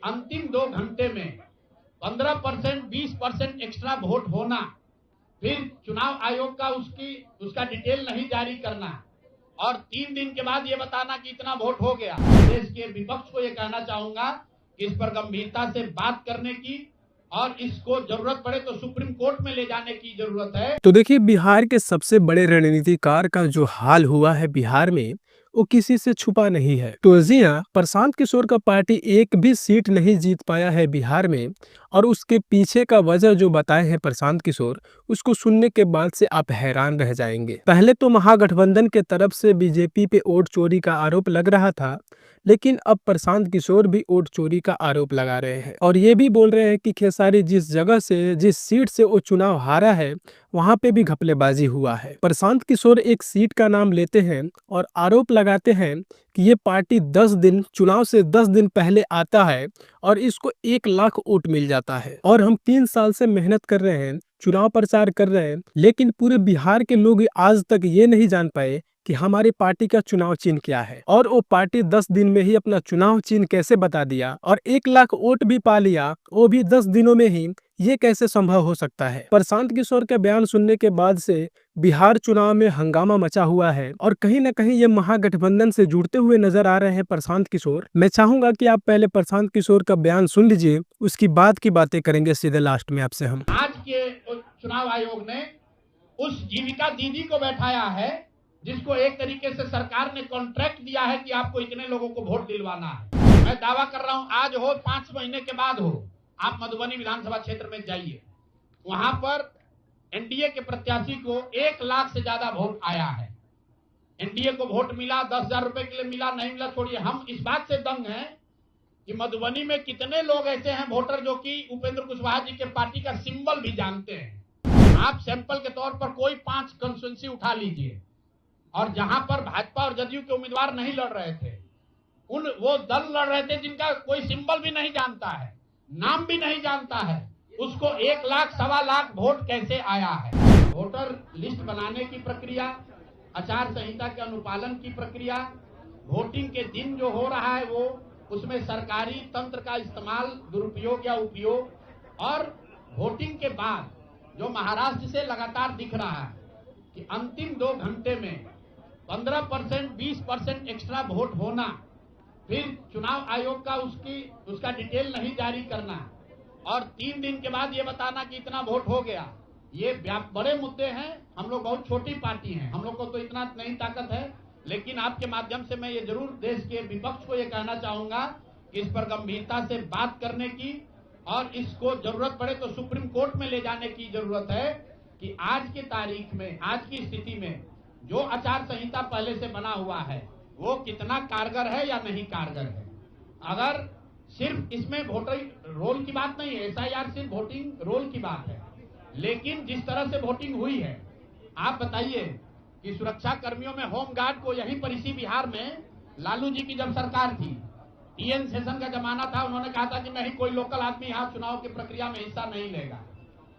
अंतिम 2 घंटे में 15%, 20% एक्स्ट्रा वोट होना, फिर चुनाव आयोग का उसका डिटेल नहीं जारी करना और 3 दिन के बाद ये बताना कि इतना वोट हो गया। देश के विपक्ष को ये कहना चाहूंगा कि इस पर गंभीरता से बात करने की और इसको जरूरत पड़े तो सुप्रीम कोर्ट में ले जाने की जरूरत है। तो देखिए, बिहार के सबसे बड़े रणनीतिकार का जो हाल हुआ है बिहार में, वो किसी से छुपा नहीं है। तो जी हाँ, प्रशांत किशोर का पार्टी एक भी सीट नहीं जीत पाया है बिहार में, और उसके पीछे का वजह जो बताए हैं प्रशांत किशोर, उसको सुनने के बाद से आप हैरान रह जाएंगे। पहले तो महागठबंधन के तरफ से बीजेपी पे वोट चोरी का आरोप लग रहा था, लेकिन अब प्रशांत किशोर भी वोट चोरी का आरोप लगा रहे हैं और ये भी बोल रहे हैं कि खेसारी जिस जगह से, जिस सीट से वो चुनाव हारा है, वहां पे भी घपलेबाजी हुआ है। प्रशांत किशोर एक सीट का नाम लेते हैं और आरोप लगाते हैं कि ये पार्टी 10 दिन, चुनाव से 10 दिन पहले आता है और इसको 1 लाख वोट मिल जाता है। और हम 3 साल से मेहनत कर रहे हैं, चुनाव प्रचार कर रहे हैं, लेकिन पूरे बिहार के लोग आज तक ये नहीं जान पाए कि हमारी पार्टी का चुनाव चिन्ह क्या है। और वो पार्टी 10 दिन में ही अपना चुनाव चिन्ह कैसे बता दिया और 1 लाख वोट भी पा लिया, वो भी 10 दिनों में ही। ये कैसे संभव हो सकता है? प्रशांत किशोर के बयान सुनने के बाद से बिहार चुनाव में हंगामा मचा हुआ है और कहीं न कहीं ये महागठबंधन से जुड़ते हुए नजर आ रहे हैं प्रशांत किशोर। मैं चाहूंगा कि आप पहले प्रशांत किशोर का बयान सुन लीजिए, उसकी बाद की बातें करेंगे सीधे लास्ट में आपसे हम। आज के चुनाव आयोग ने उस जीविका दीदी को बैठाया है जिसको एक तरीके से सरकार ने कॉन्ट्रैक्ट दिया है कि आपको इतने लोगों को वोट दिलवाना है। मैं दावा कर रहा हूं, आज हो 5 महीने के बाद हो, आप मधुबनी विधानसभा क्षेत्र में जाइए, वहां पर एनडीए के प्रत्याशी को 1 लाख से ज्यादा वोट आया है। एनडीए को वोट मिला, 10,000 रुपए के लिए मिला, नहीं मिला छोड़िए, हम इस बात से दंग हैं कि मधुबनी में कितने लोग ऐसे हैं वोटर जो कि उपेंद्र कुशवाहा जी के पार्टी का सिंबल भी जानते हैं। आप सैंपल के तौर पर कोई 5 कंस्टिट्यूंसी उठा लीजिए और जहां पर भाजपा और जदयू के उम्मीदवार नहीं लड़ रहे थे, वो दल लड़ रहे थे जिनका कोई सिंबल भी नहीं जानता है, नाम भी नहीं जानता है, उसको 1 लाख, 1.25 लाख वोट कैसे आया है? वोटर लिस्ट बनाने की प्रक्रिया, आचार संहिता के अनुपालन की प्रक्रिया, वोटिंग के दिन जो हो रहा है वो, उसमें सरकारी तंत्र का इस्तेमाल, दुरुपयोग या उपयोग, और वोटिंग के बाद जो महाराष्ट्र से लगातार दिख रहा है कि अंतिम 2 घंटे में 15%, 20% एक्स्ट्रा वोट होना, फिर चुनाव आयोग का उसका डिटेल नहीं जारी करना और 3 दिन के बाद ये बताना कि इतना वोट हो गया। ये बड़े मुद्दे हैं। हम लोग बहुत छोटी पार्टी हैं, हम लोग को तो इतना नहीं ताकत है, लेकिन आपके माध्यम से मैं ये जरूर देश के विपक्ष को ये कहना चाहूंगा कि इस पर गंभीरता से बात करने की और इसको जरूरत पड़े तो सुप्रीम कोर्ट में ले जाने की जरूरत है कि आज की तारीख में, आज की स्थिति में जो आचार संहिता पहले से बना हुआ है वो कितना कारगर है या नहीं कारगर है। अगर सिर्फ इसमें वोटिंग रोल की बात नहीं है, एसआईआर सिर्फ वोटिंग रोल की बात है, लेकिन जिस तरह से वोटिंग हुई है, आप बताइए कि सुरक्षा कर्मियों में होमगार्ड को यहीं पर इसी बिहार में लालू जी की जब सरकार थी, टीएन सेशन का जमाना था, उन्होंने कहा था कि नहीं, कोई लोकल आदमी यहाँ चुनाव की प्रक्रिया में हिस्सा नहीं लेगा,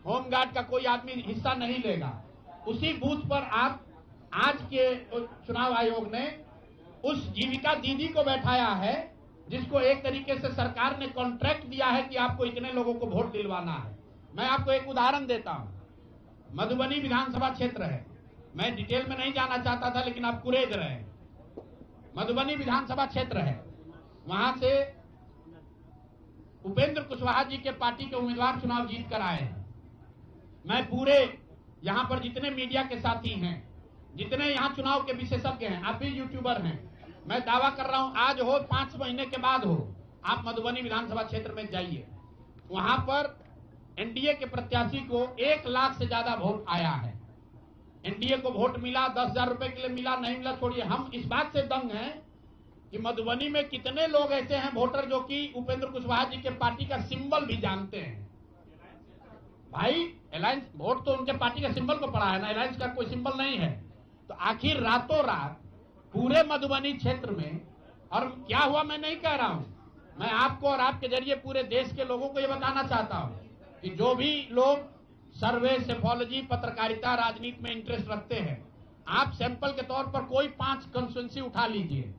होमगार्ड का कोई आदमी हिस्सा नहीं लेगा। उसी बूथ पर आप आज के चुनाव आयोग ने उस जीविका दीदी को बैठाया है जिसको एक तरीके से सरकार ने कॉन्ट्रैक्ट दिया है कि आपको इतने लोगों को वोट दिलवाना है। मैं आपको एक उदाहरण देता हूं, मधुबनी विधानसभा क्षेत्र है, मैं डिटेल में नहीं जाना चाहता था लेकिन आप कुरेद रहे हैं। मधुबनी विधानसभा क्षेत्र है, वहां से उपेंद्र कुशवाहा जी के पार्टी के उम्मीदवार चुनाव जीत कर आए हैं। मैं पूरे यहां पर जितने मीडिया के साथी हैं, जितने यहां चुनाव के विशेषज्ञ हैं, आप भी यूट्यूबर हैं, मैं दावा कर रहा हूं, आज हो 5 महीने के बाद हो, आप मधुबनी विधानसभा क्षेत्र में जाइए, वहां पर एनडीए के प्रत्याशी को 1 लाख से ज्यादा वोट आया है। एनडीए को वोट मिला, 10,000 रुपए के लिए मिला, नहीं मिला छोड़िए, हम इस बात से दंग हैं कि मधुबनी में कितने लोग ऐसे हैं वोटर जो कि उपेंद्र कुशवाहा जी के पार्टी का सिंबल भी जानते हैं। भाई अलायंस वोट तो उनके पार्टी का सिंबल को पड़ा है ना, अलायंस का कोई सिंबल नहीं है। तो आखिर रातों रात पूरे मधुबनी क्षेत्र में, और क्या हुआ मैं नहीं कह रहा हूं, मैं आपको और आपके जरिए पूरे देश के लोगों को यह बताना चाहता हूं कि जो भी लोग सर्वे, सेफोलॉजी, पत्रकारिता, राजनीति में इंटरेस्ट रखते हैं, आप सैंपल के तौर पर कोई 5 कंस्टिट्यूंसी उठा लीजिए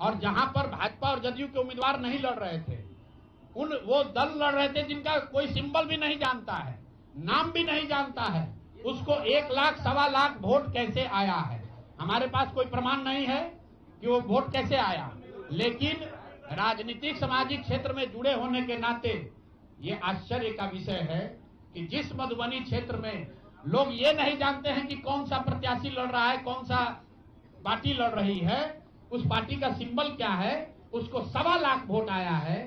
और जहां पर भाजपा और जदयू के उम्मीदवार नहीं लड़ रहे थे, वो दल लड़ रहे थे जिनका कोई सिंबल भी नहीं जानता है, नाम भी नहीं जानता है, उसको 1 लाख 1.25 लाख वोट कैसे आया है? हमारे पास कोई प्रमाण नहीं है कि वो वोट कैसे आया, लेकिन राजनीतिक सामाजिक क्षेत्र में जुड़े होने के नाते ये आश्चर्य का विषय है कि जिस मधुबनी क्षेत्र में लोग ये नहीं जानते हैं कि कौन सा प्रत्याशी लड़ रहा है, कौन सा पार्टी लड़ रही है, उस पार्टी का सिंबल क्या है, उसको 1.25 लाख वोट आया है।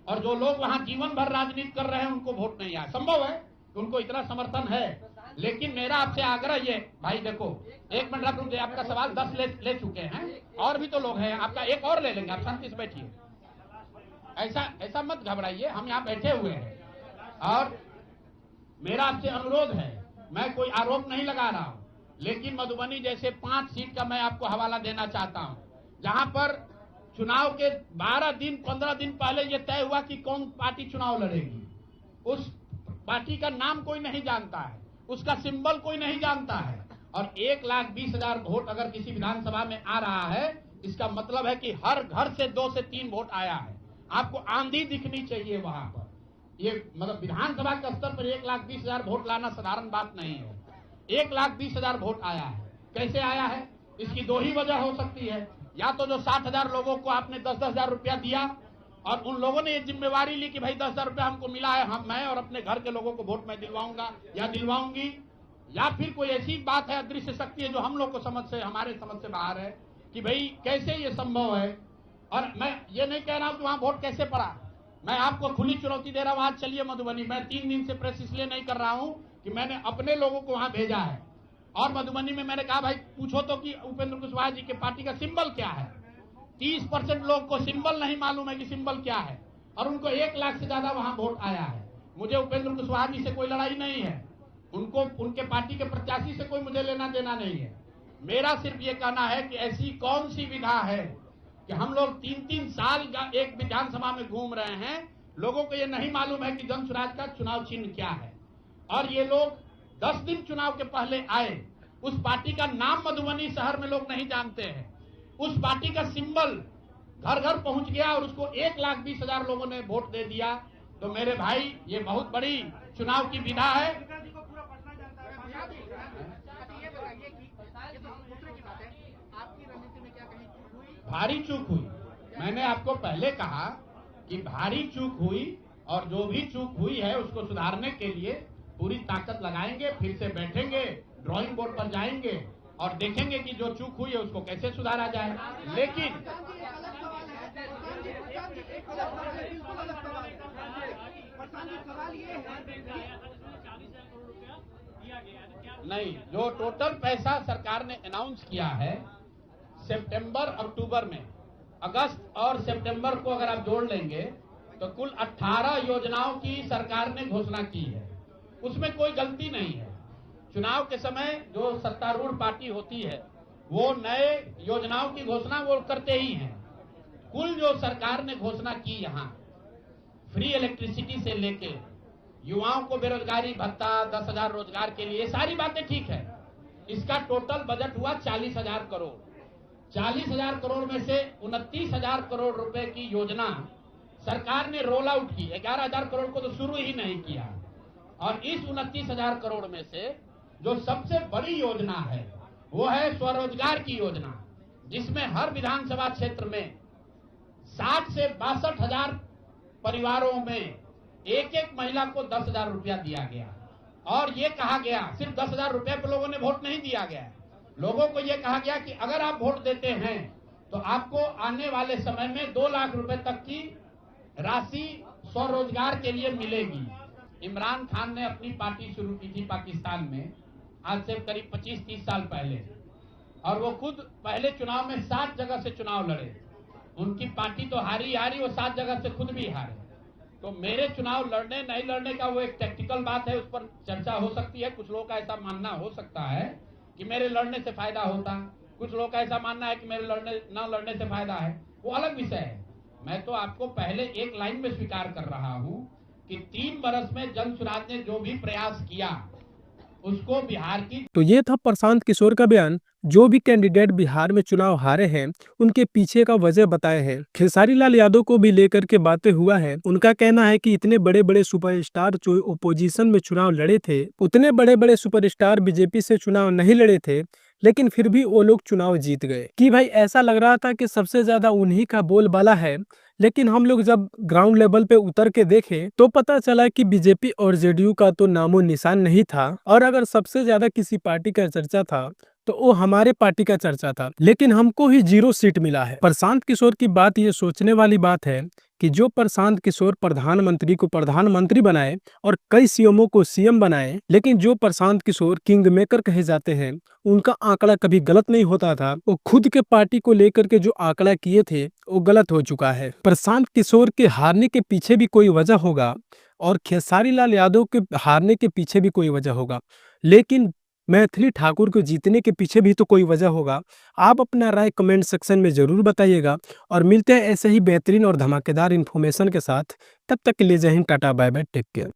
और जो लोग वहां जीवन भर राजनीति कर रहे हैं उनको वोट नहीं आया। संभव है कि उनको इतना समर्थन है, लेकिन मेरा आपसे आग्रह ये, भाई देखो 1 मिनट रुक जाइए, आपका सवाल 10 ले चुके हैं, और भी तो लोग हैं, आपका एक और ले लेंगे, आप शांति से बैठिए, ऐसा मत घबराइए, हम यहाँ बैठे हुए हैं। और मेरा आपसे अनुरोध है, मैं कोई आरोप नहीं लगा रहा हूं, लेकिन मधुबनी जैसे 5 सीट का मैं आपको हवाला देना चाहता हूं, जहां पर चुनाव के 12 दिन 15 दिन पहले यह तय हुआ कि कौन पार्टी चुनाव लड़ेगी। उस पार्टी का नाम कोई नहीं जानता है, उसका सिंबल कोई नहीं जानता है, और 1,20,000 वोट अगर किसी विधानसभा में आ रहा है, इसका मतलब है कि हर घर से 2 से 3 वोट आया है। आपको आंधी दिखनी चाहिए वहां पर। ये मतलब विधानसभा के स्तर पर 1,20,000 वोट लाना साधारण बात नहीं है। 1,20,000 वोट आया है, कैसे आया है? इसकी 2 ही वजह हो सकती है, या तो जो 60,000 लोगों को आपने 10,000 रुपया दिया और उन लोगों ने ये जिम्मेवारी ली कि भाई 10,000 रुपया हमको मिला है, मैं और अपने घर के लोगों को वोट मैं दिलवाऊंगा या दिलवाऊंगी, या फिर कोई ऐसी बात है, अदृश्य शक्ति है जो हम लोग को हमारे समझ से बाहर है कि भाई कैसे ये संभव है। और मैं ये नहीं कह रहा हूं कि वहां वोट कैसे पड़ा, मैं आपको खुली चुनौती दे रहा हूं, आज चलिए मधुबनी। मैं 3 दिन से प्रेस इसलिए नहीं कर रहा हूं कि मैंने अपने लोगों को वहां भेजा है, और मधुबनी में मैंने कहा भाई पूछो तो कि उपेंद्र कुशवाहा जी के पार्टी का सिंबल क्या है। 30% लोग को सिंबल नहीं मालूम है कि सिंबल क्या है, और उनको 1 लाख से ज्यादा वहां वोट आया है। मुझे उपेंद्र कुशवाहा जी से कोई लड़ाई नहीं है, उनको उनके पार्टी के प्रत्याशी से कोई मुझे लेना देना नहीं है। मेरा सिर्फ ये कहना है कि ऐसी कौन सी विधा है कि हम लोग 3-3 साल एक विधानसभा में घूम रहे हैं, लोगों को ये नहीं मालूम है कि जन स्वराज का चुनाव चिन्ह क्या है। और ये लोग 10 दिन चुनाव के पहले आए, उस पार्टी का नाम मधुबनी शहर में लोग नहीं जानते हैं, उस पार्टी का सिंबल घर घर पहुंच गया और उसको 1,20,000 लोगों ने वोट दे दिया। तो मेरे भाई, ये बहुत बड़ी चुनाव की विधा है। भारी चूक हुई, मैंने आपको पहले कहा कि भारी चूक हुई, और जो भी चूक हुई है उसको सुधारने के लिए पूरी ताकत लगाएंगे, फिर से बैठेंगे, ड्राइंग बोर्ड पर जाएंगे और देखेंगे कि जो चूक हुई है उसको कैसे सुधारा जाए। लेकिन नहीं, जो टोटल पैसा सरकार ने अनाउंस किया है सितंबर अक्टूबर में, अगस्त और सितंबर को अगर आप जोड़ लेंगे तो कुल 18 योजनाओं की सरकार ने घोषणा की है, उसमें कोई गलती नहीं है। चुनाव के समय जो सत्तारूढ़ पार्टी होती है वो नए योजनाओं की घोषणा वो करते ही हैं। कुल जो सरकार ने घोषणा की, यहाँ फ्री इलेक्ट्रिसिटी से लेके युवाओं को बेरोजगारी भत्ता, 10,000 रोजगार के लिए, सारी बातें ठीक है। इसका टोटल बजट हुआ 40,000 करोड़। 40,000 करोड़ में से 29,000 करोड़ रुपए की योजना सरकार ने रोल आउट की। 11,000 करोड़ को तो शुरू ही नहीं किया, और इस 29,000 करोड़ में से जो सबसे बड़ी योजना है वो है स्वरोजगार की योजना, जिसमें हर विधानसभा क्षेत्र में 60 से 62,000 परिवारों में एक एक महिला को 10,000 रुपया दिया गया। और ये कहा गया, सिर्फ 10,000 रुपये पर लोगों ने वोट नहीं दिया गया, लोगों को ये कहा गया कि अगर आप वोट देते हैं तो आपको आने वाले समय में 2 लाख रुपए तक की राशि स्वरोजगार के लिए मिलेगी। इमरान खान ने अपनी पार्टी शुरू की थी पाकिस्तान में, आज से करीब 25-30 साल पहले, और वो खुद पहले चुनाव में 7 जगह से चुनाव लड़े। उनकी पार्टी तो हारी, वो 7 जगह से खुद भी हारे। तो मेरे चुनाव लड़ने नहीं लड़ने का वो एक टेक्निकल बात है, उस पर चर्चा हो सकती है। कुछ लोगों का ऐसा मानना हो सकता है कि मेरे लड़ने से फायदा होता, कुछ लोगों का ऐसा मानना है कि मेरे लड़ने से फायदा है, वो अलग विषय है। मैं तो आपको पहले एक लाइन में स्वीकार कर रहा हूं कि 3 बरस में जन स्वराज ने जो भी प्रयास किया उसको बिहार की। तो ये था प्रशांत किशोर का बयान जो भी कैंडिडेट बिहार में चुनाव हारे हैं उनके पीछे का वजह बताए हैं। खेसारी लाल यादव को भी लेकर के बातें हुआ है। उनका कहना है कि इतने बड़े बड़े सुपरस्टार जो ओपोजिशन में चुनाव लड़े थे, उतने बड़े बड़े सुपरस्टार बीजेपी से चुनाव नहीं लड़े थे, लेकिन फिर भी वो लोग चुनाव जीत गए। कि भाई ऐसा लग रहा था कि सबसे ज्यादा उन्हीं का बोलबाला है, लेकिन हम लोग जब ग्राउंड लेवल पे उतर के देखे तो पता चला कि बीजेपी और जेडीयू का तो नामो निशान नहीं था। और अगर सबसे ज्यादा किसी पार्टी का चर्चा था तो वो हमारे पार्टी का चर्चा था, लेकिन हमको ही 0 सीट मिला है। प्रशांत किशोर की बात ये सोचने वाली बात है कि जो प्रशांत किशोर प्रधानमंत्री को प्रधानमंत्री बनाए और कई सीएमओ को सीएम बनाए, लेकिन जो प्रशांत किशोर किंग मेकर कहे जाते हैं उनका आंकड़ा कभी गलत नहीं होता था। वो खुद के पार्टी को लेकर के जो आंकड़ा किए थे वो गलत हो चुका है। प्रशांत किशोर के हारने के पीछे भी कोई वजह होगा और खेसारी लाल यादव के हारने के पीछे भी कोई वजह होगा, लेकिन मैथिली ठाकुर को जीतने के पीछे भी तो कोई वजह होगा। आप अपना राय कमेंट सेक्शन में जरूर बताइएगा और मिलते हैं ऐसे ही बेहतरीन और धमाकेदार इन्फॉर्मेशन के साथ। तब तक के लिए Jai Hind, tata, bye bye, take care.